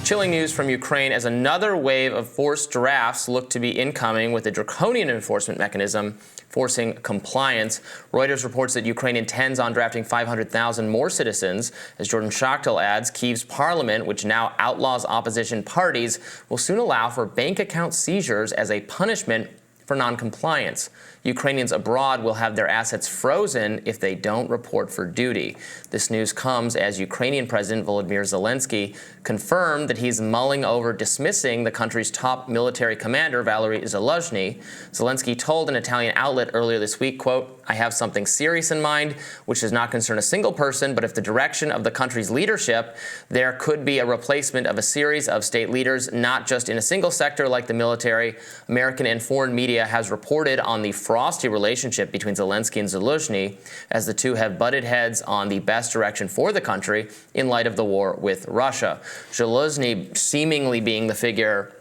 Chilling news from Ukraine as another wave of forced drafts look to be incoming with a draconian enforcement mechanism forcing compliance. Reuters reports that Ukraine intends on drafting 500,000 more citizens. As Jordan Schachtel adds, Kiev's parliament, which now outlaws opposition parties, will soon allow for bank account seizures as a punishment for noncompliance. Ukrainians abroad will have their assets frozen if they don't report for duty. This news comes as Ukrainian President Volodymyr Zelensky confirmed that he's mulling over dismissing the country's top military commander, Valery Zelensky. Zelensky told an Italian outlet earlier this week, quote, "I have something serious in mind, which does not concern a single person, but if the direction of the country's leadership, there could be a replacement of a series of state leaders, not just in a single sector like the military." American and foreign media has reported on the frosty relationship between Zelensky and Zelensky, as the two have butted heads on the best direction for the country in light of the war with Russia. Zelensky seemingly being the figure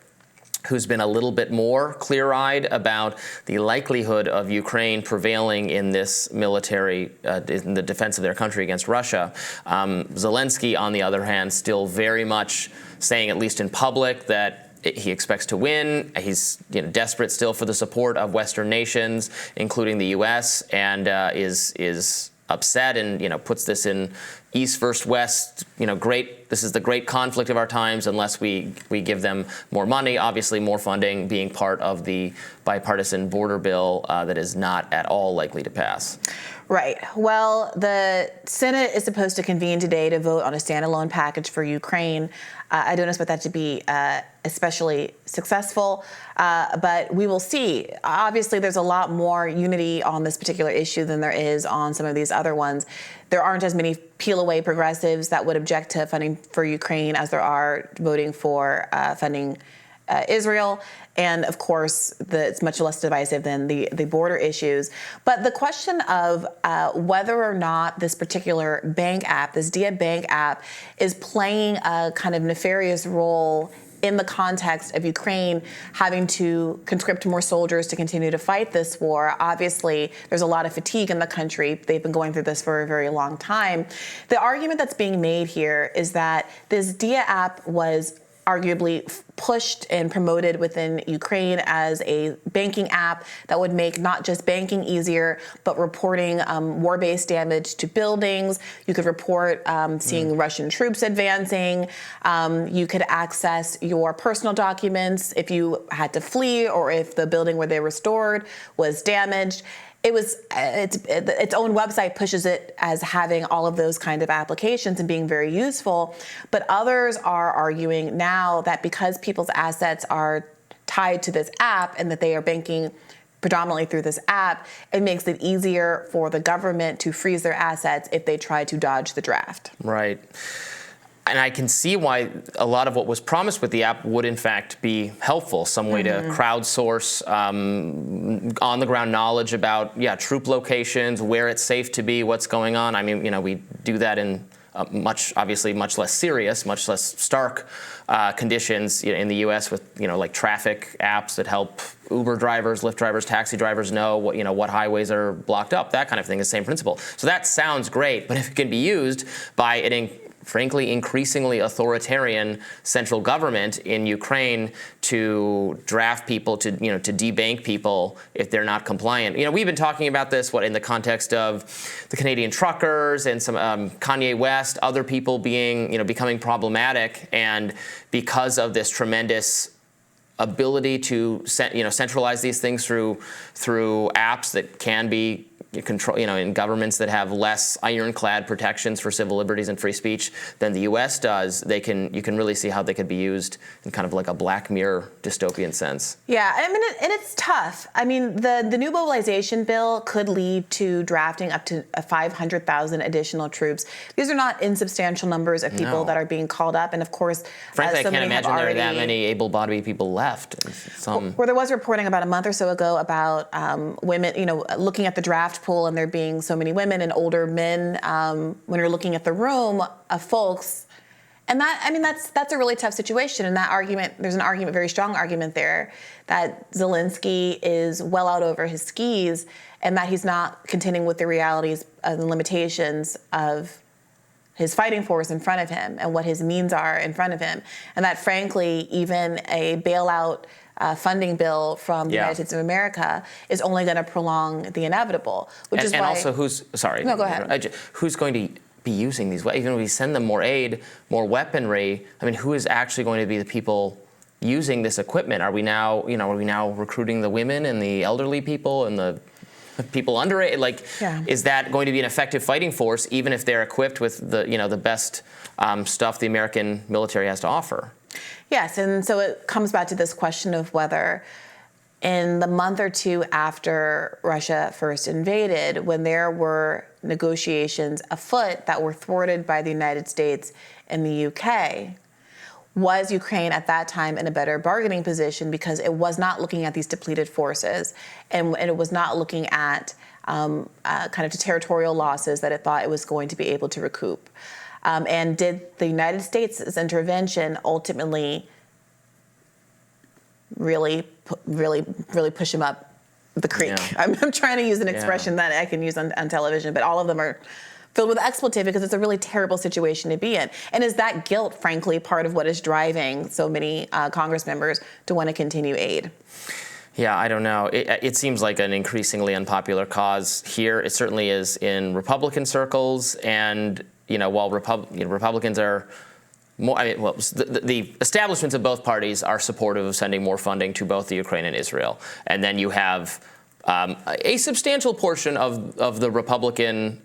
who's been a little bit more clear-eyed about the likelihood of Ukraine prevailing in this military, in the defense of their country against Russia. Zelensky, on the other hand, still very much saying, at least in public, that he expects to win. He's desperate still for the support of Western nations, including the U.S., and is upset and puts this in East versus West. This is the great conflict of our times unless we give them more money. Obviously, more funding being part of the bipartisan border bill that is not at all likely to pass. Right. Well, the Senate is supposed to convene today to vote on a standalone package for Ukraine. I don't expect that to be especially successful, but we will see. Obviously, there's a lot more unity on this particular issue than there is on some of these other ones. There aren't as many peel-away progressives that would object to funding for Ukraine as there are voting for funding Israel. And of course, it's much less divisive than the border issues. But the question of whether or not this particular bank app, this Dia Bank app, is playing a kind of nefarious role in the context of Ukraine having to conscript more soldiers to continue to fight this war. Obviously, there's a lot of fatigue in the country. They've been going through this for a very long time. The argument that's being made here is that this Dia app was arguably pushed and promoted within Ukraine as a banking app that would make not just banking easier, but reporting war-based damage to buildings. You could report seeing Russian troops advancing. You could access your personal documents if you had to flee or if the building where they were stored was damaged. Its own website pushes it as having all of those kind of applications and being very useful. But others are arguing now that because people's assets are tied to this app and that they are banking predominantly through this app, it makes it easier for the government to freeze their assets if they try to dodge the draft. Right. And I can see why a lot of what was promised with the app would, in fact, be helpful. Some way to crowdsource on-the-ground knowledge about, troop locations, where it's safe to be, what's going on. I mean, we do that in obviously much less serious, much less stark conditions in the U.S. with, like traffic apps that help Uber drivers, Lyft drivers, taxi drivers know what highways are blocked up. That kind of thing is the same principle. So that sounds great, but if it can be used by frankly, increasingly authoritarian central government in Ukraine to draft people, to debank people if they're not compliant. We've been talking about this, in the context of the Canadian truckers and some Kanye West, other people becoming problematic, and because of this tremendous ability to centralize these things through apps that can be control, in governments that have less ironclad protections for civil liberties and free speech than the U.S. does, you can really see how they could be used in kind of like a Black Mirror dystopian sense. Yeah, I mean, and it's tough. I mean, the new mobilization bill could lead to drafting up to 500,000 additional troops. These are not insubstantial numbers of people that are being called up, and of course, frankly, I can't imagine there are that many able-bodied people left. Where there was reporting about a month or so ago about women, looking at the draft pool, and there being so many women and older men when you're looking at the room of folks. And that's a really tough situation. And that argument, there's an argument, very strong argument there, that Zelensky is well out over his skis and that he's not contending with the realities and the limitations of his fighting force in front of him and what his means are in front of him. And that, frankly, even a bailout funding bill from the United States of America is only going to prolong the inevitable, which is why... And also, No, go ahead. Who's going to be using these? Even if we send them more aid, more weaponry, I mean, who is actually going to be the people using this equipment? Are we now recruiting the women and the elderly people and the people under it? Is that going to be an effective fighting force, even if they're equipped with the best stuff the American military has to offer? Yes, and so it comes back to this question of whether in the month or two after Russia first invaded, when there were negotiations afoot that were thwarted by the United States and the UK, was Ukraine at that time in a better bargaining position because it was not looking at these depleted forces and it was not looking at kind of the territorial losses that it thought it was going to be able to recoup? And did the United States' intervention ultimately really push him up the creek? Yeah. I'm trying to use an expression that I can use on television, but all of them are filled with expletive because it's a really terrible situation to be in. And is that guilt, frankly, part of what is driving so many Congress members to want to continue aid? Yeah, I don't know. It seems like an increasingly unpopular cause here. It certainly is in Republican circles. And, while Republicans are more, the establishments of both parties are supportive of sending more funding to both the Ukraine and Israel. And then you have a substantial portion of the Republican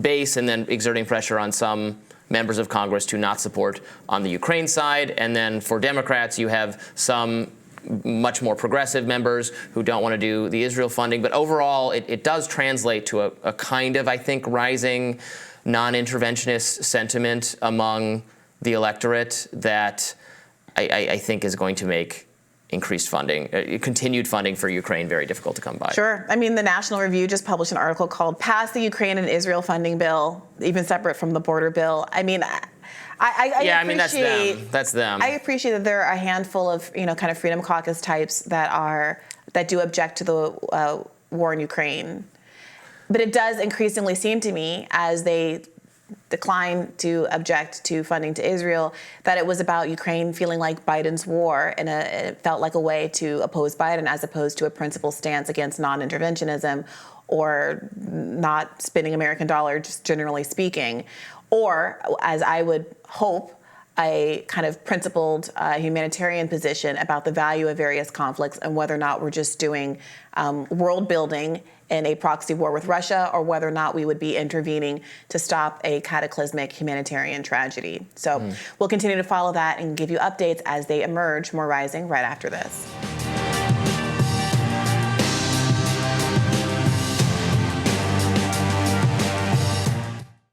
base and then exerting pressure on some members of Congress to not support on the Ukraine side. And then for Democrats, you have some much more progressive members who don't want to do the Israel funding. But overall, it does translate to a kind of, I think, rising non-interventionist sentiment among the electorate that I think is going to make increased funding, continued funding for Ukraine very difficult to come by. Sure. I mean, the National Review just published an article called "Pass the Ukraine and Israel Funding Bill," even separate from the border bill. I mean, I appreciate that's them. I appreciate that there are a handful of kind of Freedom Caucus types that do object to the war in Ukraine, but it does increasingly seem to me, as they decline to object to funding to Israel, that it was about Ukraine feeling like Biden's war, and it felt like a way to oppose Biden as opposed to a principled stance against non-interventionism or not spending American dollar, just generally speaking, or, as I would hope, a kind of principled humanitarian position about the value of various conflicts and whether or not we're just doing world building in a proxy war with Russia, or whether or not we would be intervening to stop a cataclysmic humanitarian tragedy. So we'll continue to follow that and give you updates as they emerge. More Rising right after this.